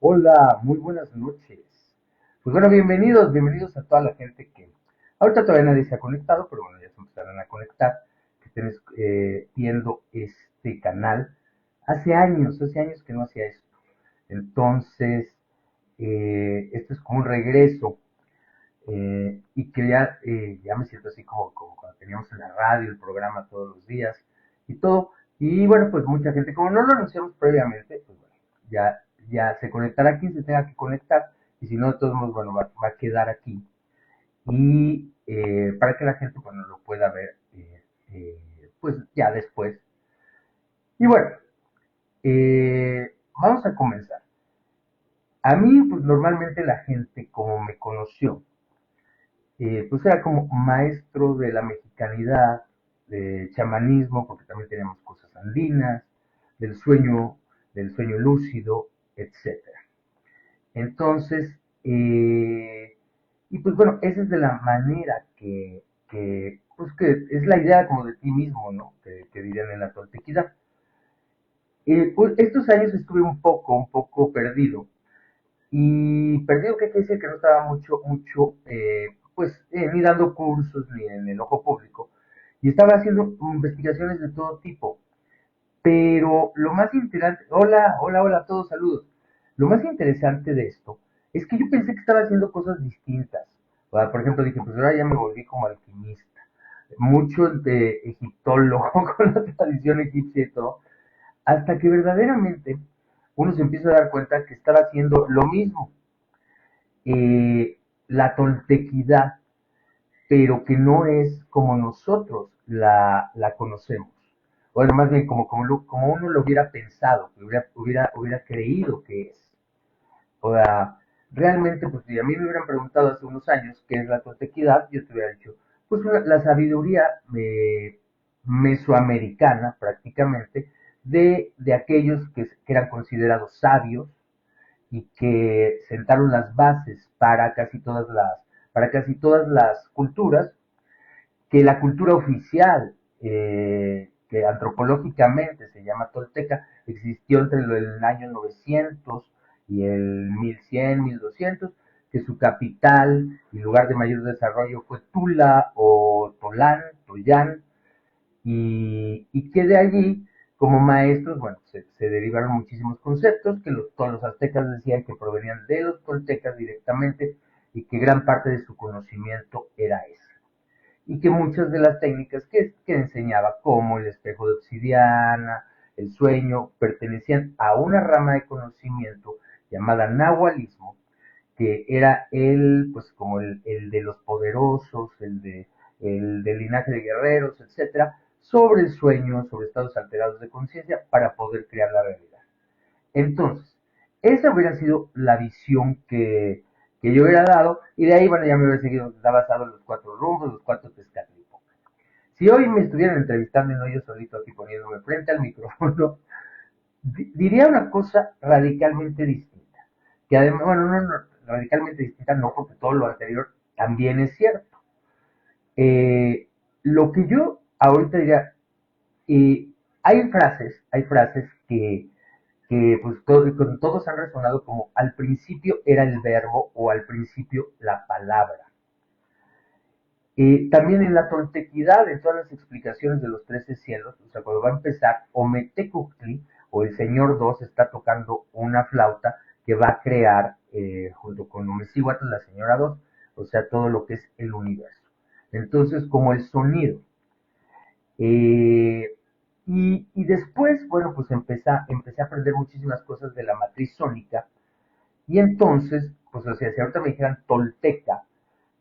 Hola, muy buenas noches. Pues bueno, bienvenidos a toda la gente que ahorita todavía nadie se ha conectado, pero bueno, ya se empezarán a conectar, que estén viendo este canal. Hace años que no hacía esto. Entonces, esto es como un regreso y que ya me siento así como cuando teníamos en la radio el programa todos los días y todo. Y bueno, pues mucha gente, como no lo anunciamos previamente, pues bueno, ya se conectará quien se tenga que conectar y si no, de todos modos, bueno, va a quedar aquí y para que la gente, bueno, lo pueda ver pues ya después. Y bueno, vamos a comenzar. A mí, pues normalmente la gente como me conoció, pues era como maestro de la mexicanidad, de chamanismo, porque también teníamos cosas andinas, del sueño, del sueño lúcido, etcétera. Entonces, y pues bueno, esa es de la manera pues que es la idea como de ti mismo, ¿no? Que dirían en la toltequidad. Pues estos años estuve un poco perdido, y perdido, ¿qué quiere decir? Que no estaba mucho, pues, ni dando cursos, ni en el ojo público. Y estaba haciendo investigaciones de todo tipo. Pero lo más interesante, hola a todos, saludos. Lo más interesante de esto es que yo pensé que estaba haciendo cosas distintas. O sea, por ejemplo, dije, pues ahora ya me volví como alquimista. Mucho de egiptólogo con la tradición egipcia y todo. Hasta que verdaderamente uno se empieza a dar cuenta que estaba haciendo lo mismo, la toltequidad, pero que no es como nosotros la conocemos. Bueno, más bien como uno lo hubiera pensado, que hubiera creído que es. O sea, realmente, pues si a mí me hubieran preguntado hace unos años qué es la toltequidad, yo te hubiera dicho, pues la sabiduría mesoamericana prácticamente de aquellos que eran considerados sabios, y que sentaron las bases para casi todas las culturas, que la cultura oficial, que antropológicamente se llama tolteca, existió entre el año 900 y el 1100, 1200, que su capital y lugar de mayor desarrollo fue Tula o Tolán, Toyán, y que de allí, como maestros, bueno, se derivaron muchísimos conceptos que todos los aztecas decían que provenían de los toltecas directamente y que gran parte de su conocimiento era ese. Y que muchas de las técnicas que enseñaba, como el espejo de obsidiana, el sueño, pertenecían a una rama de conocimiento llamada nahualismo, que era pues como el de los poderosos, el del linaje de guerreros, etcétera, sobre el sueño, sobre estados alterados de conciencia, para poder crear la realidad. Entonces, esa hubiera sido la visión que yo hubiera dado, y de ahí, bueno, ya me hubiera seguido, está basado en los cuatro rumbos, los cuatro Tezcatlipocas. Si hoy me estuvieran entrevistando y no yo solito aquí poniéndome frente al micrófono, diría una cosa radicalmente distinta. Que además, bueno, no, radicalmente distinta no, porque todo lo anterior también es cierto. Lo que yo ahorita diría, eh, hay frases que pues con todos han resonado como al principio era el verbo o al principio la palabra. También en la toltequidad, en todas las explicaciones de los 13 cielos, o sea, cuando va a empezar, Ometecuhtli, o el Señor Dos, está tocando una flauta que va a crear, junto con Omecihuatl, la Señora Dos, o sea, todo lo que es el universo. Entonces, como el sonido. Eh, y después, bueno, pues empecé a aprender muchísimas cosas de la matriz sónica, y entonces, pues, o sea, si ahorita me dijeran tolteca,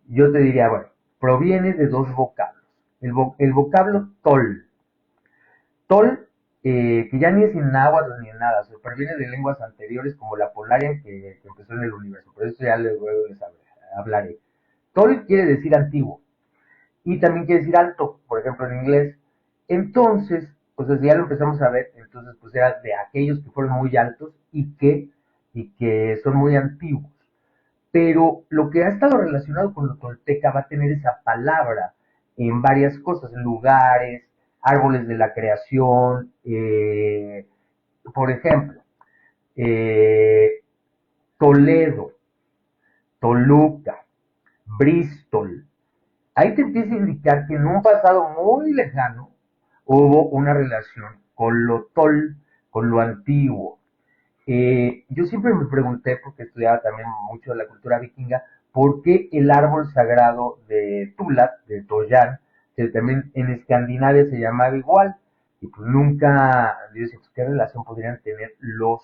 yo te diría, bueno, proviene de dos vocablos. El vocablo tol. Tol, que ya ni es en náhuatl ni en nada, o sea, proviene de lenguas anteriores como la polaria que empezó en el universo. Por eso ya luego les hablaré. Tol quiere decir antiguo y también quiere decir alto, por ejemplo en inglés. Entonces, pues desde ya lo empezamos a ver, entonces pues era de aquellos que fueron muy altos y que son muy antiguos. Pero lo que ha estado relacionado con lo tolteca va a tener esa palabra en varias cosas, en lugares, árboles de la creación, por ejemplo, eh, Toledo, Toluca, Bristol. Ahí te empieza a indicar que en un pasado muy lejano hubo una relación con lo tol, con lo antiguo. Yo siempre me pregunté, porque estudiaba también mucho de la cultura vikinga, por qué el árbol sagrado de Tula, de Toyan, que también en Escandinavia se llamaba igual, y pues nunca, yo decía, pues, ¿qué relación podrían tener los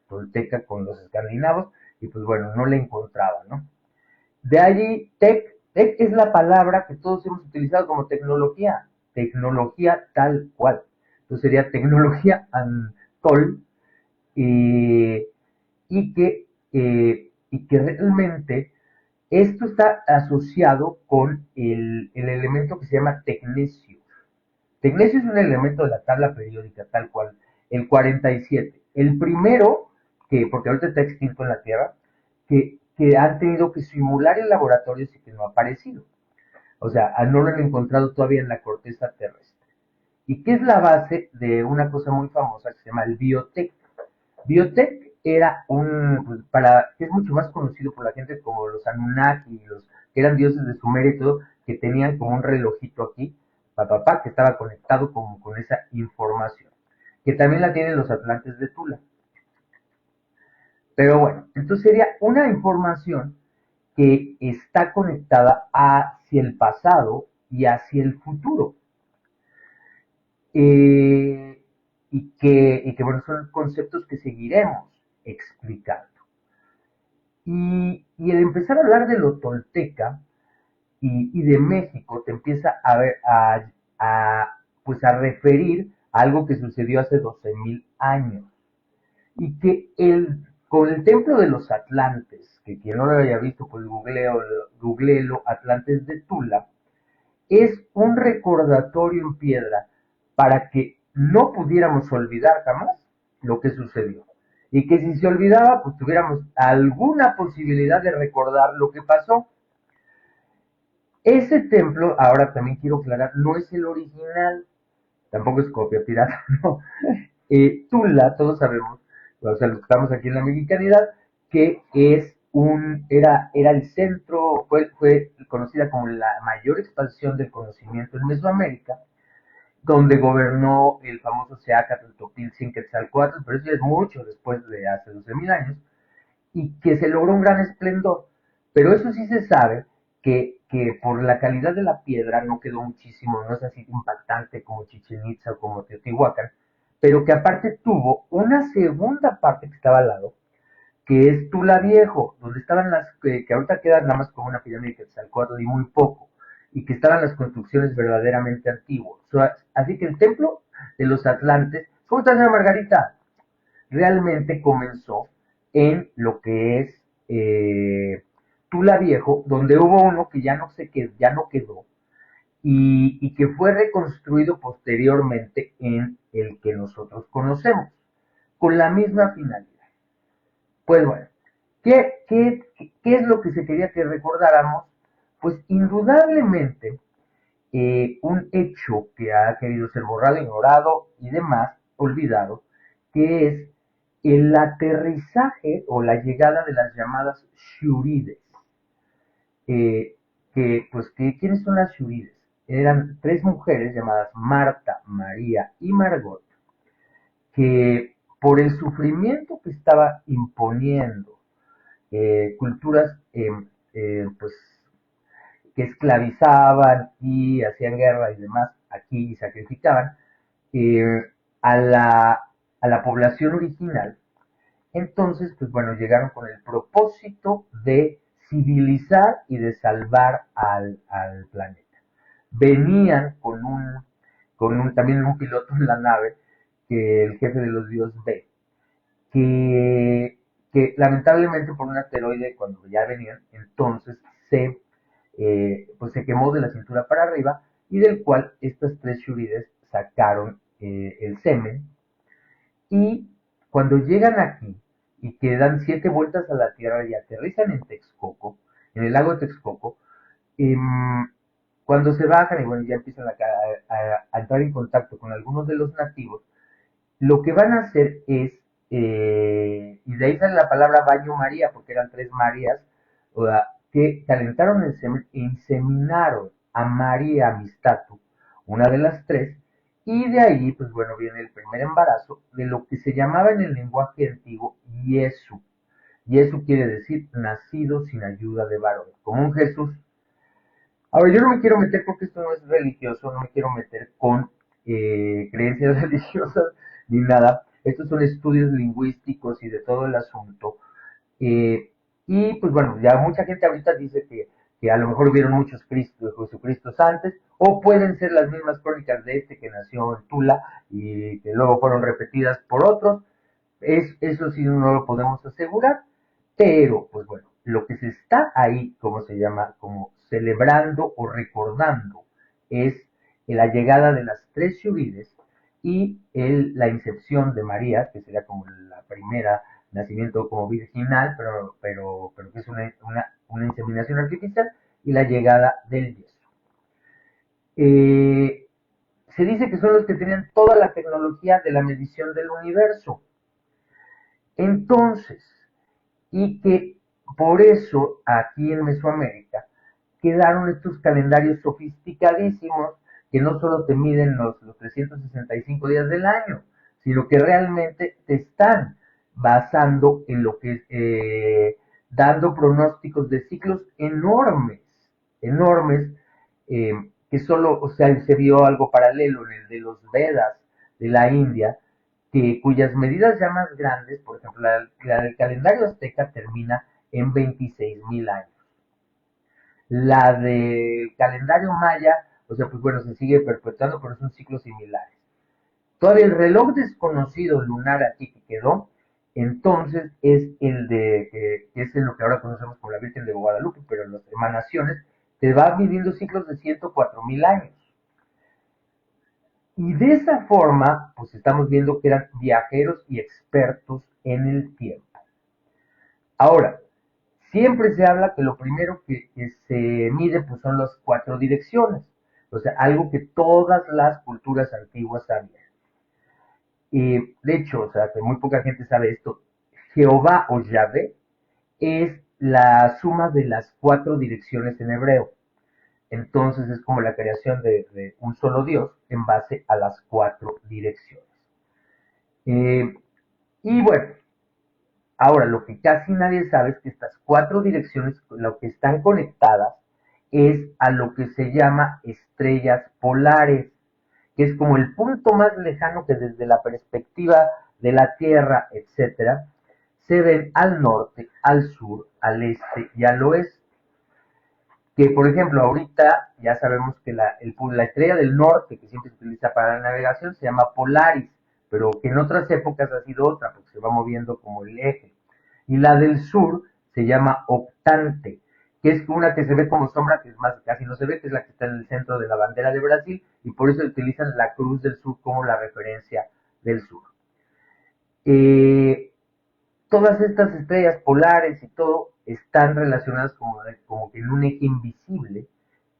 toltecas con los escandinavos? Y pues bueno, no le encontraba, ¿no? De allí, tech es la palabra que todos hemos utilizado como tecnología tal cual. Entonces sería tecnología antol, eh, y que realmente esto está asociado con el elemento que se llama tecnecio. Tecnecio es un elemento de la tabla periódica, tal cual, el 47. El primero, que porque ahorita está extinto en la Tierra, que han tenido que simular en laboratorios y que no ha aparecido. O sea, no lo han encontrado todavía en la corteza terrestre. ¿Y qué es la base de una cosa muy famosa que se llama el biotech? Biotech era un, para, que es mucho más conocido por la gente como los Anunnaki, los que eran dioses de Sumeria y todo, que tenían como un relojito aquí, que estaba conectado con esa información, que también la tienen los atlantes de Tula. Pero bueno, entonces sería una información que está conectada hacia el pasado y hacia el futuro. Y que bueno, son conceptos que seguiremos explicando. Y el empezar a hablar de lo tolteca y de México te empieza pues a referir a algo que sucedió hace 12,000 años. Y que con el templo de los Atlantes, que quien no lo haya visto, pues googleelo, Atlantes de Tula, es un recordatorio en piedra para que no pudiéramos olvidar jamás lo que sucedió. Y que si se olvidaba, pues tuviéramos alguna posibilidad de recordar lo que pasó. Ese templo, ahora también quiero aclarar, no es el original, tampoco es copia pirata, no. Tula, todos sabemos, o sea, los que estamos aquí en la mexicanidad, que era el centro, fue conocida como la mayor expansión del conocimiento en Mesoamérica, donde gobernó el famoso Seacatl Topiltzin Quetzalcóatl, pero eso ya es mucho después de hace 12,000 años, y que se logró un gran esplendor. Pero eso sí se sabe que por la calidad de la piedra no quedó muchísimo, no es así impactante como Chichen Itza o como Teotihuacán, pero que aparte tuvo una segunda parte que estaba al lado, que es Tula Viejo, donde estaban que ahorita quedan nada más como una pirámide que Quetzalcóatl y muy poco, y que estaban las construcciones verdaderamente antiguas. Así que el templo de los Atlantes, ¿cómo está, señora Margarita? Realmente comenzó en lo que es Tula Viejo, donde hubo uno que ya no quedó, y que fue reconstruido posteriormente en el que nosotros conocemos, con la misma finalidad. Pues bueno, ¿qué es lo que se quería que recordáramos? Pues indudablemente un hecho que ha querido ser borrado, ignorado y demás, olvidado, que es el aterrizaje o la llegada de las llamadas Shurides. Eh, ¿Quiénes son las Shurides? Eran tres mujeres llamadas Marta, María y Margot, que por el sufrimiento que estaba imponiendo culturas pues, que esclavizaban y hacían guerra y demás aquí y sacrificaban eh, a, la, a la población original. Entonces, pues bueno, llegaron con el propósito de civilizar y de salvar al planeta. Venían también un piloto en la nave, que el jefe de los dioses ve, que, que lamentablemente por un asteroide, cuando ya venían, entonces pues se quemó de la cintura para arriba, y del cual estas tres shurides sacaron el semen, y cuando llegan aquí y que dan 7 vueltas a la Tierra y aterrizan en Texcoco, en el lago de Texcoco, eh, cuando se bajan y bueno, ya empiezan a entrar en contacto con algunos de los nativos, lo que van a hacer es y de ahí sale la palabra baño María, porque eran tres Marías, o sea, que calentaron e inseminaron a María Amistatu, una de las tres, y de ahí, pues bueno, viene el primer embarazo de lo que se llamaba en el lenguaje antiguo Yesu. Yesu quiere decir nacido sin ayuda de varón, como un Jesús. Ahora, yo no me quiero meter porque esto no es religioso, no me quiero meter con creencias religiosas ni nada. Estos son estudios lingüísticos y de todo el asunto. Eh, y pues bueno, ya mucha gente ahorita dice que a lo mejor hubieron muchos Jesucristos antes, o pueden ser las mismas crónicas de este que nació en Tula y que luego fueron repetidas por otros. Eso sí no lo podemos asegurar, pero pues bueno, lo que se está ahí, como se llama, como celebrando o recordando, es la llegada de las tres Shurides y la incepción de María, que sería como la primera nacimiento como virginal, pero que es una inseminación artificial, y la llegada del yeso. Eh, Se dice que son los que tenían toda la tecnología de la medición del universo. Entonces, y que por eso aquí en Mesoamérica quedaron estos calendarios sofisticadísimos que no solo te miden los 365 días del año, sino que realmente te están basando en lo que dando pronósticos de ciclos enormes, enormes, que solo, o sea, se vio algo paralelo en el de los Vedas de la India, cuyas medidas ya más grandes, por ejemplo, la del calendario azteca termina en 26,000 años. La del calendario maya, o sea, pues bueno, se sigue perpetuando, pero son ciclos similares. Todavía el reloj desconocido lunar aquí que quedó, entonces es el de, que es en lo que ahora conocemos como la Virgen de Guadalupe, pero en las emanaciones te va midiendo ciclos de 104,000 años. Y de esa forma, pues estamos viendo que eran viajeros y expertos en el tiempo. Ahora, siempre se habla que lo primero que se mide pues son las cuatro direcciones, o sea, algo que todas las culturas antiguas sabían. De hecho, o sea, que muy poca gente sabe esto, Jehová o Yahvé es la suma de las cuatro direcciones en hebreo. Entonces es como la creación de un solo Dios en base a las cuatro direcciones. Eh, y bueno, ahora lo que casi nadie sabe es que estas cuatro direcciones, lo que están conectadas es a lo que se llama estrellas polares, que es como el punto más lejano que desde la perspectiva de la Tierra, etcétera, se ven al norte, al sur, al este y al oeste. Que por ejemplo ahorita ya sabemos que la estrella del norte que siempre se utiliza para la navegación se llama Polaris, pero que en otras épocas ha sido otra porque se va moviendo como el eje. Y la del sur se llama Octante, que es una que se ve como sombra, que es más, casi no se ve, que es la que está en el centro de la bandera de Brasil, y por eso utilizan la cruz del sur como la referencia del sur. Eh, Todas estas estrellas polares y todo están relacionadas como que en un eje invisible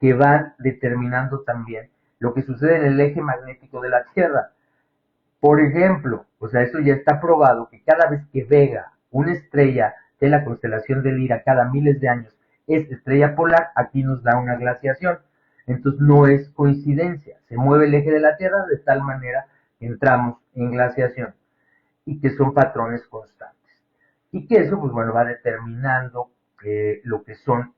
que van determinando también lo que sucede en el eje magnético de la Tierra. Por ejemplo, o sea, eso ya está probado que cada vez que Vega, una estrella de la constelación de Lira, cada miles de años, es estrella polar, aquí nos da una glaciación. Entonces no es coincidencia, se mueve el eje de la Tierra de tal manera que entramos en glaciación y que son patrones constantes. Y que eso, pues bueno, va determinando lo que son,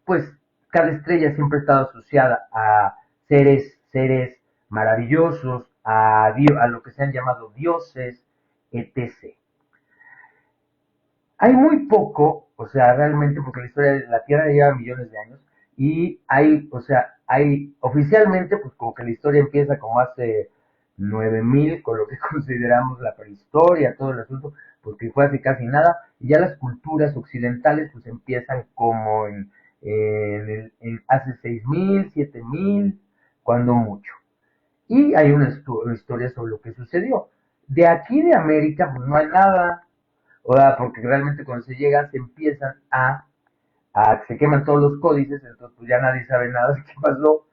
pues cada estrella siempre ha estado asociada a seres maravillosos, a lo que se han llamado dioses, etc. Hay muy poco, o sea, realmente, porque la historia de la Tierra lleva millones de años, y hay, o sea, hay oficialmente, pues como que la historia empieza como hace 9,000, con lo que consideramos la prehistoria, todo el asunto, porque fue hace casi nada, y ya las culturas occidentales pues empiezan como hace 6,000, 7,000, cuando mucho. Y hay una historia sobre lo que sucedió. De aquí de América, pues no hay nada, o sea, porque realmente cuando se llega se empiezan se queman todos los códices, entonces pues ya nadie sabe nada de qué pasó,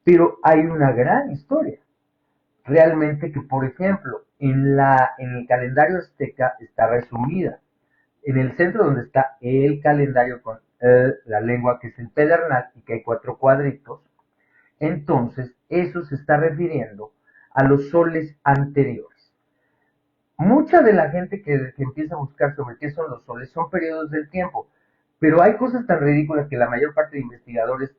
pero hay una gran historia. Realmente que, por ejemplo, en el calendario azteca está resumida. En el centro donde está el calendario con la lengua, que es el pedernal, y que hay 4 cuadritos, entonces eso se está refiriendo a los soles anteriores. Mucha de la gente que empieza a buscar sobre qué son los soles son periodos del tiempo, pero hay cosas tan ridículas que la mayor parte de investigadores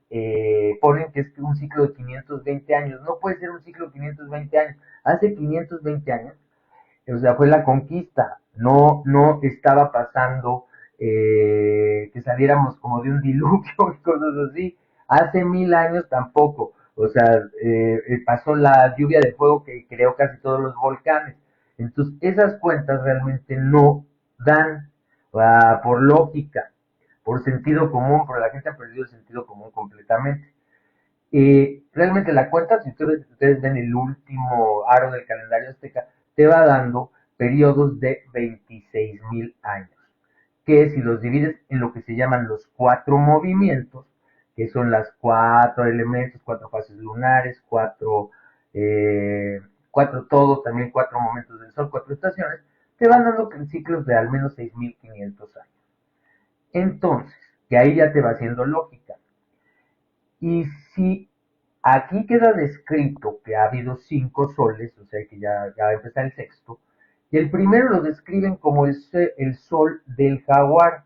ponen que es un ciclo de 520 años. No puede ser un ciclo de 520 años. Hace 520 años, o sea, fue la conquista. No estaba pasando que saliéramos como de un diluvio y cosas así. Hace 1000 años tampoco. O sea, pasó la lluvia de fuego que creó casi todos los volcanes. Entonces, esas cuentas realmente no dan por lógica, por sentido común, pero la gente ha perdido el sentido común completamente. Realmente la cuenta, si ustedes ven el último aro del calendario azteca, te va dando periodos de 26,000 años, que si los divides en lo que se llaman los 4 movimientos, que son las 4 elementos, 4 fases lunares, cuatro todos, también 4 momentos del sol, 4 estaciones, te van dando ciclos de al menos 6,500 años. Entonces, que ahí ya te va haciendo lógica. Y si aquí queda descrito que ha habido 5 soles, o sea que ya va a empezar el sexto, y el primero lo describen como el sol del jaguar,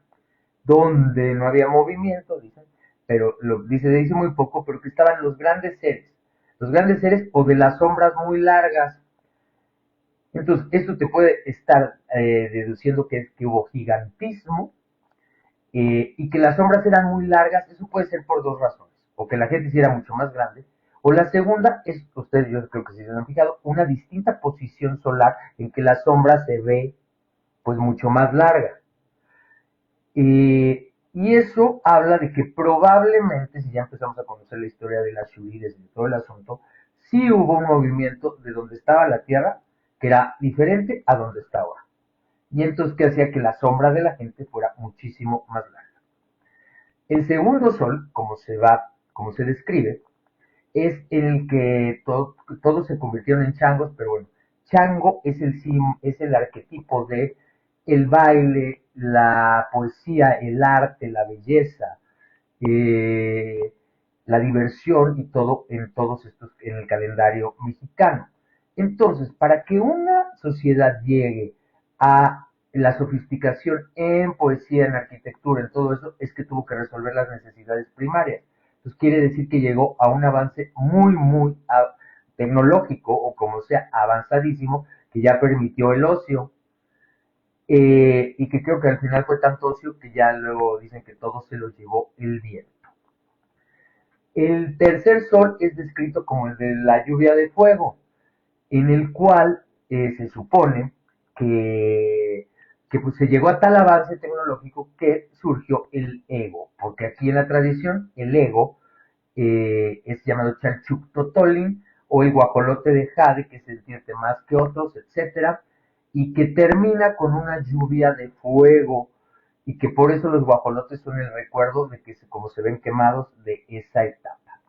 donde no había movimiento, dicen, pero dice muy poco, pero que estaban los grandes seres o de las sombras muy largas. Entonces, esto te puede estar deduciendo que hubo gigantismo, y que las sombras eran muy largas. Eso puede ser por 2 razones: o que la gente hiciera mucho más grande, o la segunda es, ustedes yo creo que si se han fijado, una distinta posición solar en que la sombra se ve pues mucho más larga. Y eso habla de que probablemente, si ya empezamos a conocer la historia de las Shurides y de todo el asunto, sí hubo un movimiento de donde estaba la Tierra que era diferente a donde está ahora. Y entonces que hacía que la sombra de la gente fuera muchísimo más larga. El segundo sol, como se describe, es en el que todos se convirtieron en changos, pero bueno, chango es el arquetipo de el baile, la poesía, el arte, la belleza, eh, la diversión y todo en todos estos, en el calendario mexicano. Entonces, para que una sociedad llegue a la sofisticación en poesía, en arquitectura, en todo eso, es que tuvo que resolver las necesidades primarias. Entonces quiere decir que llegó a un avance muy tecnológico, o como sea, avanzadísimo, que ya permitió el ocio, y que creo que al final fue tanto ocio que ya luego dicen que todo se lo llevó el viento. El tercer sol es descrito como el de la lluvia de fuego, en el cual se supone que pues se llegó a tal avance tecnológico que surgió el ego, porque aquí en la tradición el ego es llamado Chalchuktotolin, o el guajolote de Jade, que se siente más que otros, etcétera, y que termina con una lluvia de fuego, y que por eso los guajolotes son el recuerdo de que como se ven quemados de esa etapa.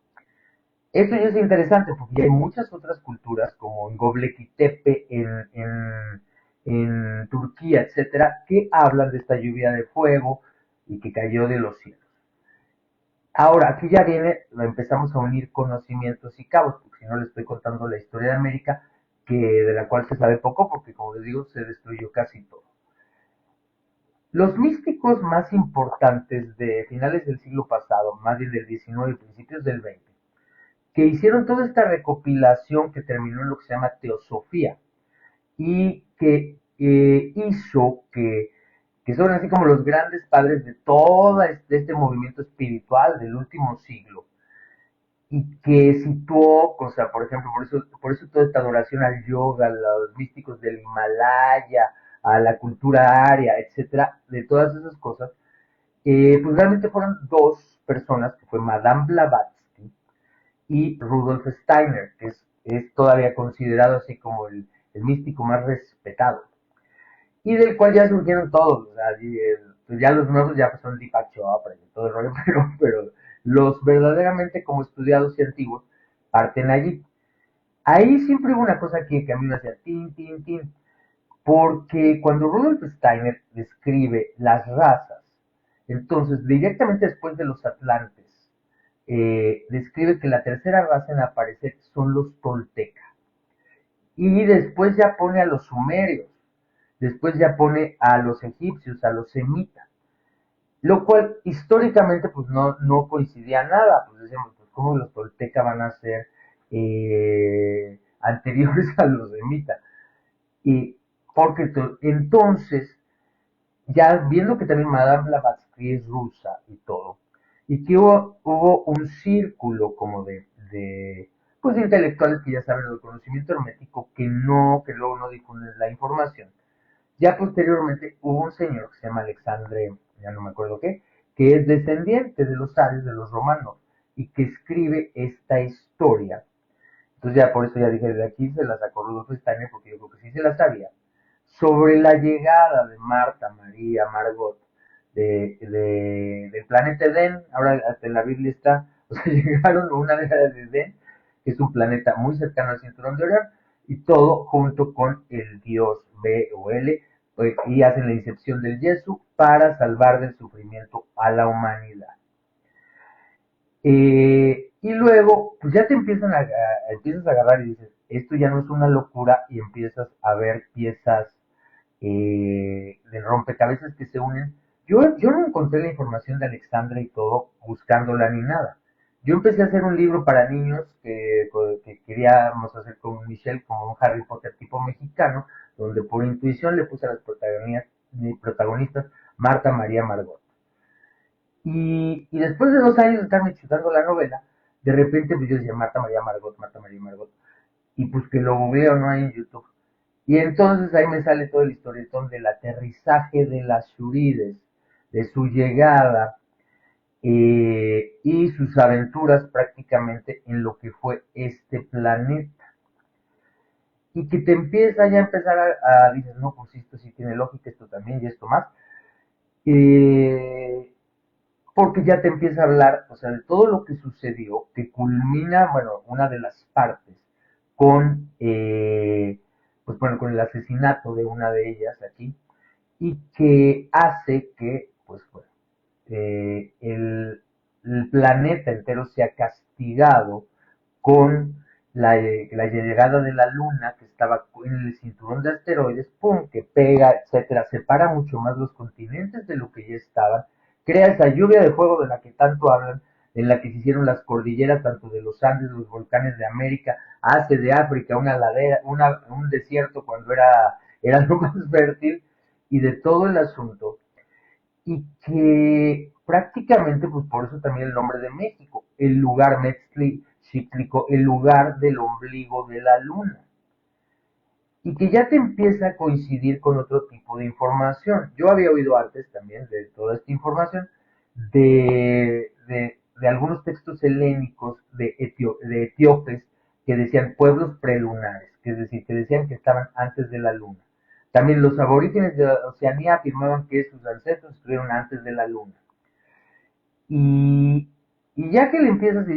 Esto ya es interesante porque hay muchas otras culturas, como en Göbekli Tepe, en Turquía, etcétera, que hablan de esta lluvia de fuego y que cayó de los cielos. Ahora, aquí ya empezamos a unir conocimientos y cabos, porque si no les estoy contando la historia de América, de la cual se sabe poco, porque como les digo, se destruyó casi todo. Los místicos más importantes de finales del siglo pasado, más bien del XIX y principios del XX, que hicieron toda esta recopilación que terminó en lo que se llama teosofía, y que hizo que son así como los grandes padres de todo este movimiento espiritual del último siglo, y que situó, o sea, por ejemplo, por eso toda esta adoración al yoga, a los místicos del Himalaya, a la cultura aria, etcétera, de todas esas cosas, pues realmente fueron 2 personas, que fue Madame Blavatsky y Rudolf Steiner, que es todavía considerado así como el místico más respetado, y del cual ya surgieron todos. O sea, pues ya los nuevos ya son Deepak Chopra y todo el rollo, pero los verdaderamente como estudiados y antiguos parten allí. Ahí siempre hubo una cosa que a mí me hacía tin, tin, tin, porque cuando Rudolf Steiner describe las razas, entonces directamente después de los atlantes, describe que la tercera raza en aparecer son los toltecas. Y después ya pone a los sumerios, después ya pone a los egipcios, a los semitas, lo cual históricamente pues no coincidía nada, pues decíamos, pues cómo los toltecas van a ser anteriores a los semitas. Y porque entonces, ya viendo que también Madame Blavatsky es rusa y todo, y que hubo un círculo como pues de intelectuales que ya saben el conocimiento hermético que luego no difunden la información. Ya posteriormente hubo un señor que se llama Alexandre, ya no me acuerdo qué, que es descendiente de los arios, de los romanos, y que escribe esta historia. Entonces ya por eso ya dije, de aquí se la sacó Rudolf Steiner, porque yo creo que sí se la sabía, sobre la llegada de Marta, María, Margot, del planeta Edén. Ahora hasta en la Biblia está, o sea, llegaron a una de Edén, que es un planeta muy cercano al cinturón de Orión, y todo junto con el dios B o L, y hacen la incepción del Yesu para salvar del sufrimiento a la humanidad. Y luego, pues ya te empiezas a agarrar y dices, esto ya no es una locura, y empiezas a ver piezas de rompecabezas que se unen. Yo no encontré la información de Alexandra y todo buscándola ni nada. Yo empecé a hacer un libro para niños que queríamos hacer con Michelle, como un Harry Potter tipo mexicano, donde por intuición le puse a las protagonistas Marta, María, Margot. Y después de 2 años de estarme chutando la novela, de repente pues yo decía Marta, María, Margot, Marta, María, Margot, y pues que lo googleo, no hay en YouTube. Y entonces ahí me sale todo el historietón del aterrizaje de las Shurides, de su llegada y sus aventuras prácticamente en lo que fue este planeta. Y que te empieza ya a empezar dices, no, pues esto sí tiene lógica, esto también y esto más. Eh, Porque ya te empieza a hablar, o sea, de todo lo que sucedió, que culmina, bueno, una de las partes con, pues bueno, con el asesinato de una de ellas aquí, y que hace que, pues bueno, el planeta entero sea castigado con la llegada de la luna que estaba en el cinturón de asteroides, pum, que pega, etcétera, separa mucho más los continentes de lo que ya estaban, crea esa lluvia de fuego de la que tanto hablan, en la que se hicieron las cordilleras, tanto de los Andes, los volcanes de América, hace de África una ladera, un desierto cuando era lo más fértil, y de todo el asunto, y que prácticamente, pues por eso también el nombre de México, el lugar Metzli-Chiclico, el lugar del ombligo de la luna, y que ya te empieza a coincidir con otro tipo de información. Yo había oído antes también de toda esta información de algunos textos helénicos de etíopes que decían pueblos prelunares, que es decir, que decían que estaban antes de la luna. También los aborígenes de Oceanía afirmaban que sus ancestros estuvieron antes de la luna. Y, y ya que le empiezas y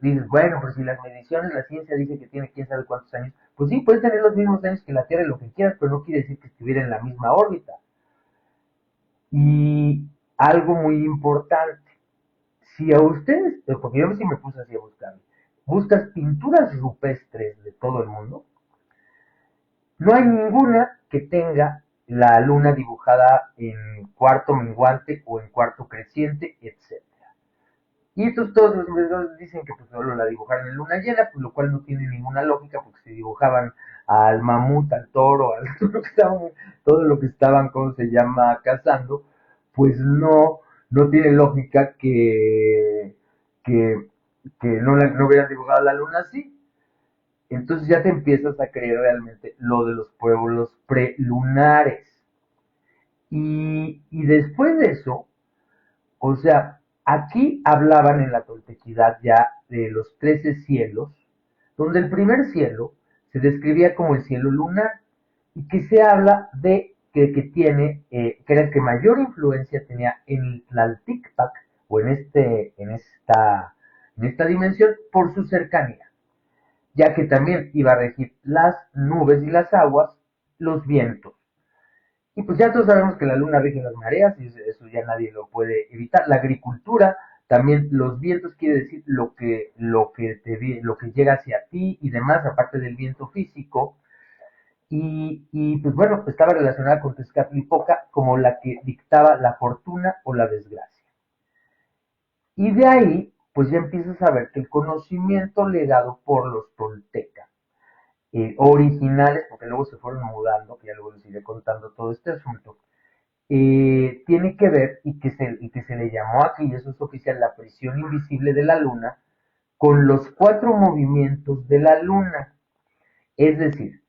dices, bueno, pues si las mediciones, la ciencia dice que tiene quién sabe cuántos años, pues sí, puede tener los mismos años que la Tierra y lo que quieras, pero no quiere decir que estuviera en la misma órbita. Y algo muy importante, si a ustedes, porque yo sí me puse así a buscar, buscas pinturas rupestres de todo el mundo, no hay ninguna que tenga la luna dibujada en cuarto menguante o en cuarto creciente, etc. Y estos todos los investigadores dicen que pues solo la dibujaron en luna llena, pues lo cual no tiene ninguna lógica, porque si dibujaban al mamut, al toro, todo lo que estaban, ¿cómo se llama?, cazando, pues no tiene lógica que, que no hubieran dibujado la luna así. Entonces ya te empiezas a creer realmente lo de los pueblos prelunares. Y después de eso, o sea, aquí hablaban en la toltequidad ya de los 13 cielos, donde el primer cielo se describía como el cielo lunar, y que se habla de que era el que mayor influencia tenía en el Tlalticpac, o en esta dimensión, por su cercanía. ya que también iba a regir las nubes y las aguas, los vientos. Y pues ya todos sabemos que la luna rige las mareas y eso ya nadie lo puede evitar. La agricultura, también los vientos quiere decir lo que llega hacia ti y demás, aparte del viento físico. Y pues bueno, estaba relacionada con Tezcatlipoca como la que dictaba la fortuna o la desgracia. Y de ahí, pues ya empiezas a ver que el conocimiento legado por los toltecas, originales, porque luego se fueron mudando, que ya luego les iré contando todo este asunto, tiene que ver y que se le llamó aquí, y eso es oficial, la prisión invisible de la luna, con los cuatro movimientos de la luna. Es decir,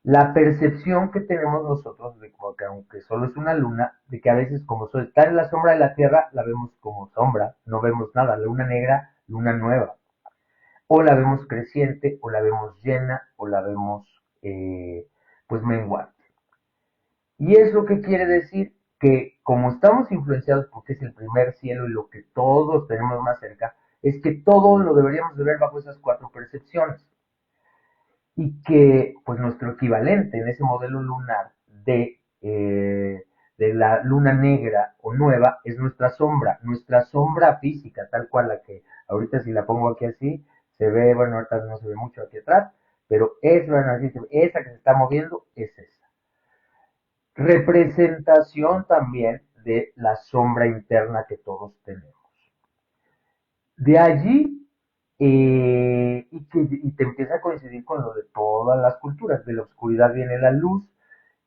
la percepción que tenemos nosotros de que aunque solo es una luna, de que a veces como está en la sombra de la Tierra, la vemos como sombra, no vemos nada, luna negra, luna nueva, o la vemos creciente, o la vemos llena, o la vemos pues menguante. ¿Y eso qué quiere decir? Que como estamos influenciados porque es el primer cielo y lo que todos tenemos más cerca, es que todo lo deberíamos de ver bajo esas cuatro percepciones. Y que pues nuestro equivalente en ese modelo lunar de la luna negra o nueva es nuestra sombra física, tal cual la que ahorita si la pongo aquí así, se ve, bueno, ahorita no se ve mucho aquí atrás, pero es, bueno, así, esa que se está moviendo es esa. Representación también de la sombra interna que todos tenemos. De allí, y te empieza a coincidir con lo de todas las culturas. De la oscuridad viene la luz,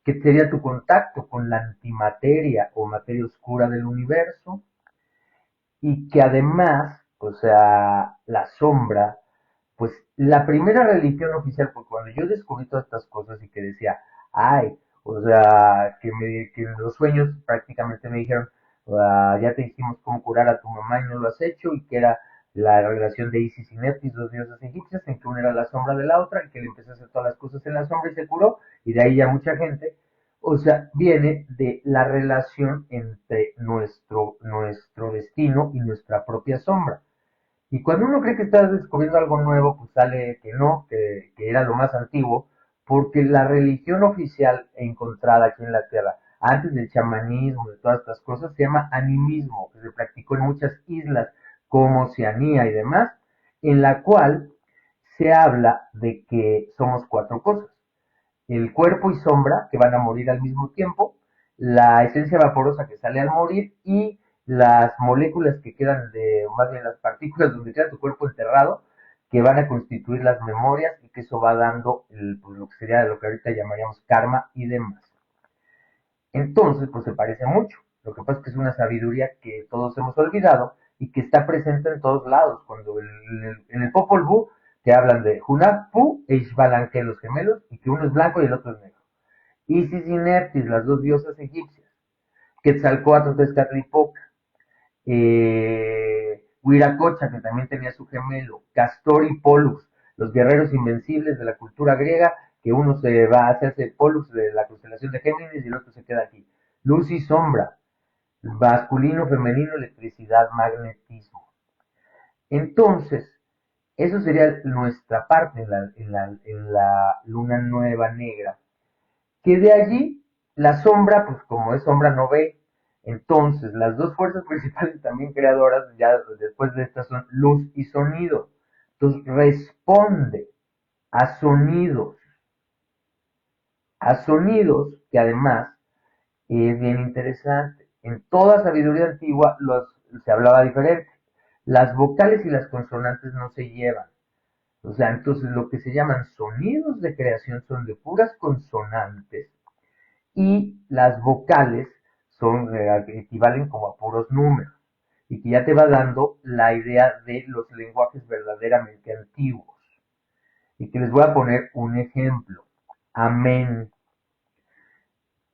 que sería tu contacto con la antimateria o materia oscura del universo, y que además, o sea, la sombra, pues la primera religión oficial, porque cuando yo descubrí todas estas cosas y que decía, ay, o sea, que en los sueños prácticamente me dijeron, ya te dijimos cómo curar a tu mamá y no lo has hecho, y que era la relación de Isis y Neftis, dos diosas egipcias, en que una era la sombra de la otra, y que le empezó a hacer todas las cosas en la sombra y se curó, y de ahí ya mucha gente, o sea, viene de la relación entre nuestro destino y nuestra propia sombra. Y cuando uno cree que está descubriendo algo nuevo, pues sale que no, que era lo más antiguo, porque la religión oficial encontrada aquí en la Tierra, antes del chamanismo, de todas estas cosas, se llama animismo, que se practicó en muchas islas como Oceanía y demás, en la cual se habla de que somos cuatro cosas: el cuerpo y sombra, que van a morir al mismo tiempo, la esencia vaporosa que sale al morir y las moléculas que quedan más bien las partículas donde queda tu cuerpo enterrado, que van a constituir las memorias y que eso va dando pues, lo que sería lo que ahorita llamaríamos karma y demás. Entonces, pues se parece mucho. Lo que pasa es que es una sabiduría que todos hemos olvidado y que está presente en todos lados. Cuando en el Popol Vuh te hablan de Hunahpu e Xbalanque, los gemelos, y que uno es blanco y el otro es negro. Isis y Neftis, las dos diosas egipcias. Quetzalcóatl, Tezcatlipoca. Huiracocha, que también tenía su gemelo. Castor y Pollux, los guerreros invencibles de la cultura griega, que uno se va a hacerse Pollux de la constelación de Géminis y el otro se queda aquí. Luz y sombra, masculino, femenino, electricidad, magnetismo. Entonces, eso sería nuestra parte en la luna nueva negra, que de allí la sombra, pues como es sombra no ve, entonces las dos fuerzas principales también creadoras, ya después de estas, son luz y sonido. Entonces responde a sonidos, que además es bien interesante. En toda sabiduría antigua se hablaba diferente. Las vocales y las consonantes no se llevan. O sea, entonces lo que se llaman sonidos de creación son de puras consonantes y las vocales equivalen como a puros números y que ya te va dando la idea de los lenguajes verdaderamente antiguos. Y que les voy a poner un ejemplo. Amén.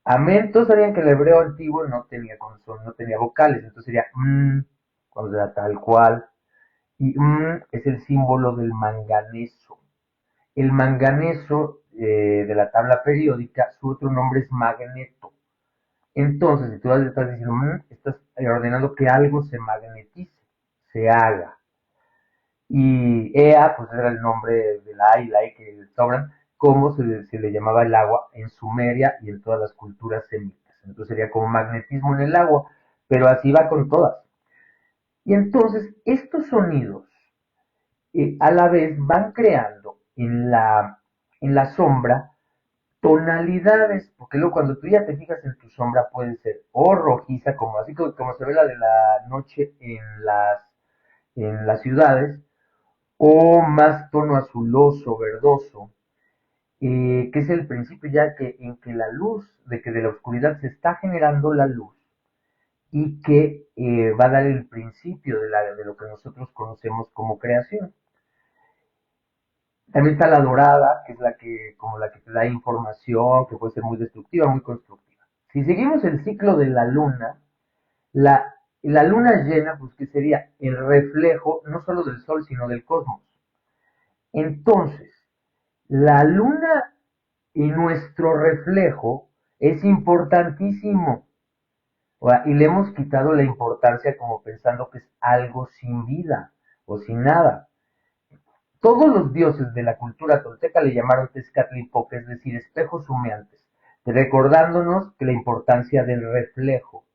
Amén, todos sabían que el hebreo antiguo no tenía vocales, entonces sería o sea, tal cual. Y es el símbolo del manganeso. El manganeso de la tabla periódica, su otro nombre es magneto. Entonces, si tú estás diciendo, estás ordenando que algo se magnetice, se haga. y Ea, pues era el nombre de la E que sobran, como se le llamaba el agua en Sumeria y en todas las culturas semitas. Entonces sería como magnetismo en el agua, pero así va con todas. Y entonces estos sonidos a la vez van creando en la sombra tonalidades, porque luego cuando tú ya te fijas en tu sombra puede ser o rojiza, como así como se ve la de la noche en las ciudades, o más tono azuloso, verdoso, que es el principio ya que en que la luz, de que de la oscuridad se está generando la luz y que va a dar el principio de lo que nosotros conocemos como creación. También está la dorada, que es la que, como la que te da información, que puede ser muy destructiva, muy constructiva. Si seguimos el ciclo de la luna, la, la luna llena, pues que sería el reflejo no solo del sol, sino del cosmos. Entonces, la luna y nuestro reflejo es importantísimo. Y le hemos quitado la importancia como pensando que es algo sin vida o sin nada. Todos los dioses de la cultura tolteca le llamaron Tezcatlipoca, es decir, espejos humeantes, recordándonos que la importancia del reflejo.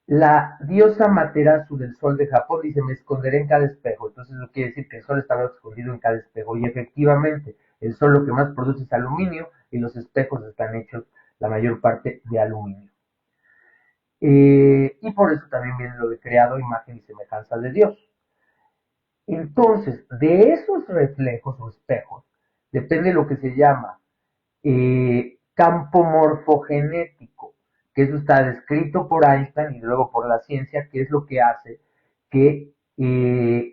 La diosa Materasu del sol de Japón dice, me esconderé en cada espejo. Entonces eso quiere decir que el sol estaba escondido en cada espejo. Y efectivamente, el sol lo que más produce es aluminio y los espejos están hechos la mayor parte de aluminio. Y por eso también viene lo de creado imagen y semejanza de Dios. Entonces, de esos reflejos o espejos, depende lo que se llama campo morfogenético, que eso está descrito por Einstein y luego por la ciencia, que es lo que hace que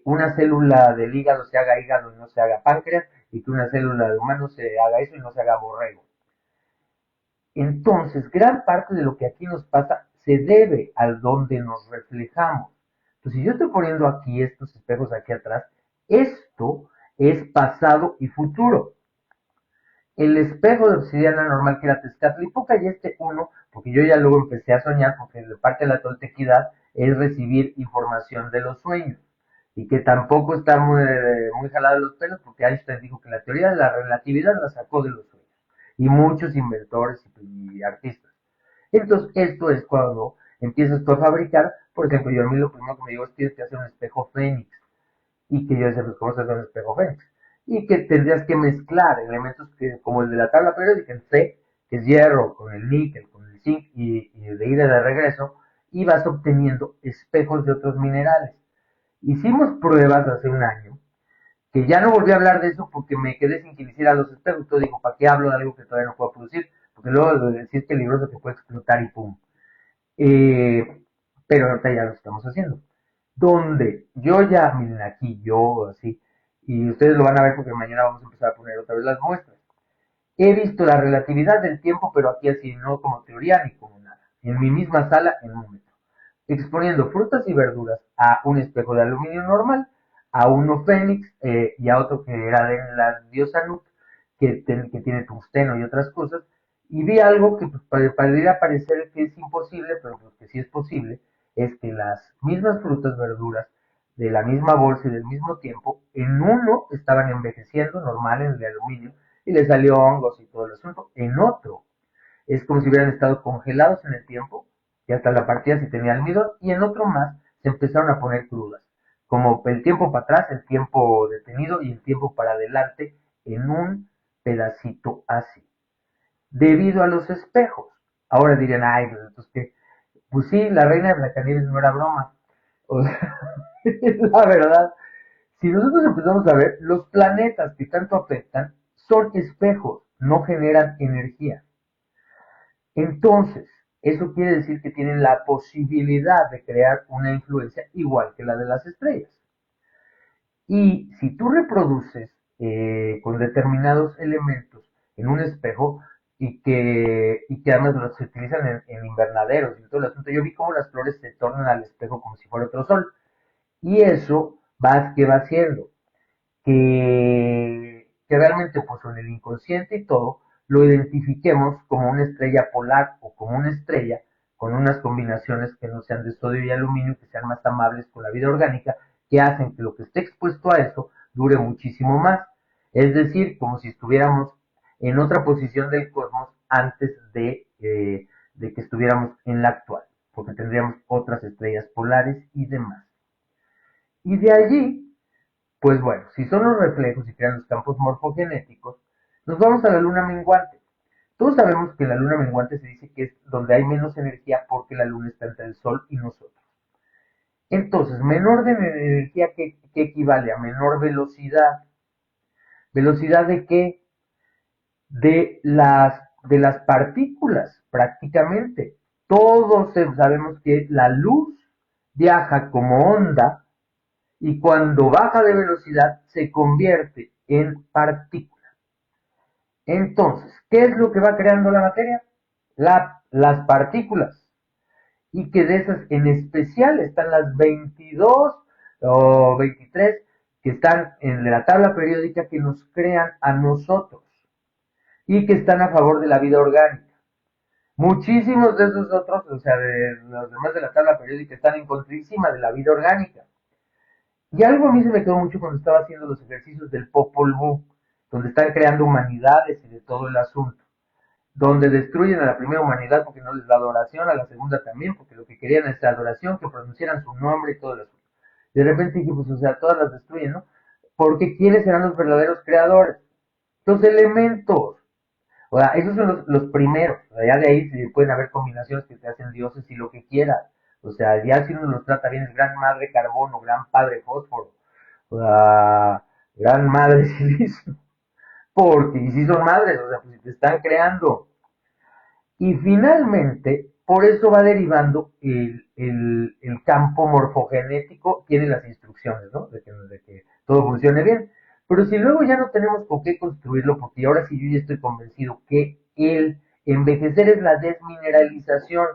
una célula del hígado se haga hígado y no se haga páncreas, y que una célula de humano se haga eso y no se haga borrego. Entonces, gran parte de lo que aquí nos pasa se debe al donde nos reflejamos. Entonces, si yo estoy poniendo aquí estos espejos aquí atrás, esto es pasado y futuro. El espejo de obsidiana normal que era Tezcatlipoca y este uno, porque yo ya luego empecé a soñar, porque parte de la toltequidad es recibir información de los sueños, y que tampoco está muy jalado de los pelos, porque Einstein dijo que la teoría de la relatividad la sacó de los sueños, y muchos inventores y artistas. Entonces, esto es cuando empiezas tú a fabricar, por ejemplo, yo a mí lo primero que me digo es que tienes que hacer un espejo fénix, y que yo decía, pues, ¿cómo se hace un espejo fénix? Y que tendrías que mezclar elementos que, como el de la tabla periódica, el C, que es hierro, con el níquel, con el zinc y de ida y de regreso, y vas obteniendo espejos de otros minerales. Hicimos pruebas hace un año, que ya no volví a hablar de eso porque me quedé sin que hiciera los espejos. Entonces digo, ¿para qué hablo de algo que todavía no puedo producir? Porque luego de decir es peligroso que puede explotar y pum. Pero ahorita ya lo estamos haciendo. Donde yo ya, miren aquí, yo así, y ustedes lo van a ver porque mañana vamos a empezar a poner otra vez las muestras. He visto la relatividad del tiempo, pero aquí así, no como teoría ni como nada. En mi misma sala, en un metro. Exponiendo frutas y verduras a un espejo de aluminio normal, a uno fénix y a otro que era de la diosa Nut, que tiene tungsteno y otras cosas, y vi algo que pues, podría parecer que es imposible, pero pues, que sí es posible, es que las mismas frutas, verduras, de la misma bolsa y del mismo tiempo, en uno estaban envejeciendo normal en el de aluminio y le salió hongos y todo el asunto, en otro es como si hubieran estado congelados en el tiempo y hasta la partida se tenía almidón y en otro más se empezaron a poner crudas, como el tiempo para atrás, el tiempo detenido y el tiempo para adelante en un pedacito así, debido a los espejos. Ahora dirían, ay, pues entonces que, pues sí, la reina de Blancanieves no era broma. O sea, la verdad, si nosotros empezamos a ver, los planetas que tanto afectan son espejos, no generan energía. Entonces, eso quiere decir que tienen la posibilidad de crear una influencia igual que la de las estrellas. Y si tú reproduces con determinados elementos en un espejo y que además los se utilizan en invernaderos y todo el asunto, yo vi cómo las flores se tornan al espejo como si fuera otro sol. Y eso ¿qué va haciendo? Que realmente pues en el inconsciente y todo lo identifiquemos como una estrella polar o como una estrella con unas combinaciones que no sean de sodio y aluminio, que sean más amables con la vida orgánica, que hacen que lo que esté expuesto a eso dure muchísimo más. Es decir, como si estuviéramos en otra posición del cosmos antes de que estuviéramos en la actual, porque tendríamos otras estrellas polares y demás. Y de allí, pues bueno, si son los reflejos y crean los campos morfogenéticos, nos vamos a la luna menguante. Todos sabemos que la luna menguante se dice que es donde hay menos energía porque la luna está entre el sol y nosotros. Entonces, menor de energía que equivale a menor velocidad. ¿Velocidad de qué? De las partículas, prácticamente. Todos sabemos que la luz viaja como onda y cuando baja de velocidad se convierte en partícula. Entonces, ¿qué es lo que va creando la materia? Las partículas. Y que de esas en especial están las 22 o 23 que están en la tabla periódica que nos crean a nosotros y que están a favor de la vida orgánica. Muchísimos de esos otros, o sea, de los demás de la tabla periódica, están en contrísima de la vida orgánica. Y algo a mí se me quedó mucho cuando estaba haciendo los ejercicios del Popol Vuh, donde están creando humanidades y de todo el asunto, donde destruyen a la primera humanidad porque no les da adoración, a la segunda también, porque lo que querían es adoración, que pronunciaran su nombre y todo el asunto. De repente dije, pues, o sea, todas las destruyen, ¿no? Porque ¿quiénes serán los verdaderos creadores? Los elementos. O sea, esos son los primeros. O sea, ya de ahí pueden haber combinaciones que te hacen dioses y lo que quieras. O sea, ya si uno los trata bien es gran madre carbono, gran padre fósforo, o sea, gran madre silicio. Porque, y si son madres, o sea, pues si te están creando. Y finalmente, por eso va derivando el campo morfogenético, tiene las instrucciones, ¿no? De que todo funcione bien. Pero si luego ya no tenemos con qué construirlo, porque ahora sí yo ya estoy convencido que el envejecer es la desmineralización.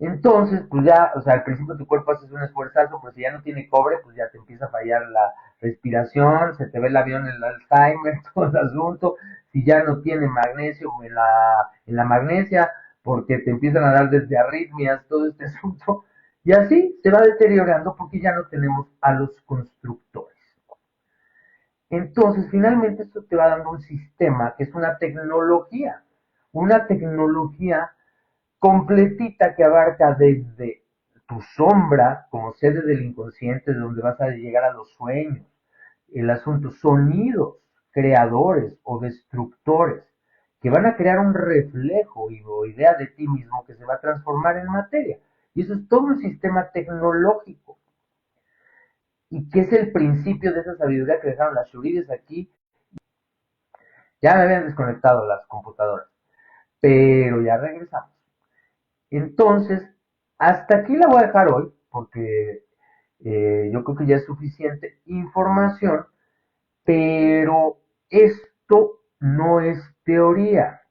Entonces, pues ya, o sea, al principio tu cuerpo haces un esfuerzazo, pues si ya no tiene cobre, pues ya te empieza a fallar la respiración, se te ve el avión, el Alzheimer, todo el asunto. Si ya no tiene magnesio en la magnesia, porque te empiezan a dar desde arritmias, todo este asunto. Y así se va deteriorando porque ya no tenemos a los constructores. Entonces, finalmente esto te va dando un sistema que es una tecnología completita que abarca desde tu sombra como sede del inconsciente, de donde vas a llegar a los sueños, el asunto, sonidos creadores o destructores que van a crear un reflejo o idea de ti mismo que se va a transformar en materia. Y eso es todo un sistema tecnológico. Y que es el principio de esa sabiduría que dejaron las shurides aquí. Ya me habían desconectado las computadoras, pero ya regresamos. Entonces, hasta aquí la voy a dejar hoy, porque yo creo que ya es suficiente información, pero esto no es teoría,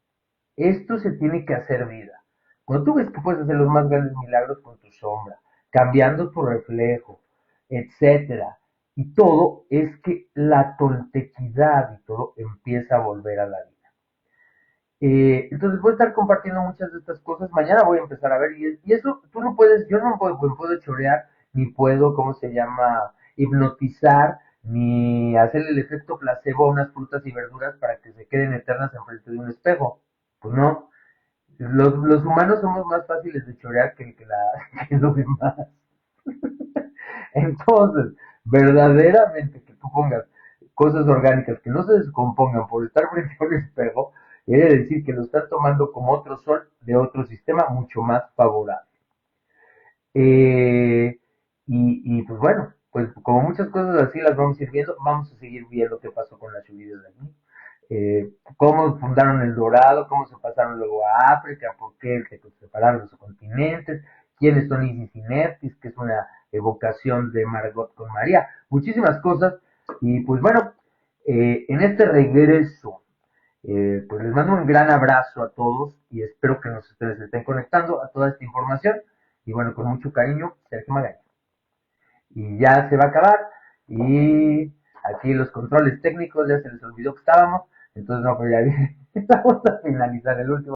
esto se tiene que hacer vida. Cuando tú ves que puedes hacer los más grandes milagros con tu sombra, cambiando tu reflejo, etcétera, y todo es que la tontequidad y todo empieza a volver a la vida. Entonces voy a estar compartiendo muchas de estas cosas. Mañana voy a empezar a ver. Y eso tú no puedes, yo no puedo chorear, ni puedo, ¿cómo se llama? Hipnotizar, ni hacerle el efecto placebo a unas frutas y verduras para que se queden eternas enfrente de un espejo. Pues no. Los humanos somos más fáciles de chorear que los demás. Entonces, verdaderamente que tú pongas cosas orgánicas que no se descompongan por estar frente a un espejo, quiere decir que lo estás tomando como otro sol de otro sistema mucho más favorable. Eh, pues bueno, pues como muchas cosas así las vamos a ir viendo, vamos a seguir viendo qué pasó con las lluvias de aquí. Cómo fundaron el Dorado, cómo se pasaron luego a África, por qué se separaron los continentes, quiénes son Isis y Neftis, que es una evocación de Margot con María, muchísimas cosas. Y pues bueno, en este regreso, pues les mando un gran abrazo a todos y espero que ustedes estén conectando a toda esta información. Y bueno, con mucho cariño, Sergio Magaña. Y ya se va a acabar. Y aquí los controles técnicos ya se les olvidó que estábamos. Entonces, no, pues ya vamos a finalizar el último.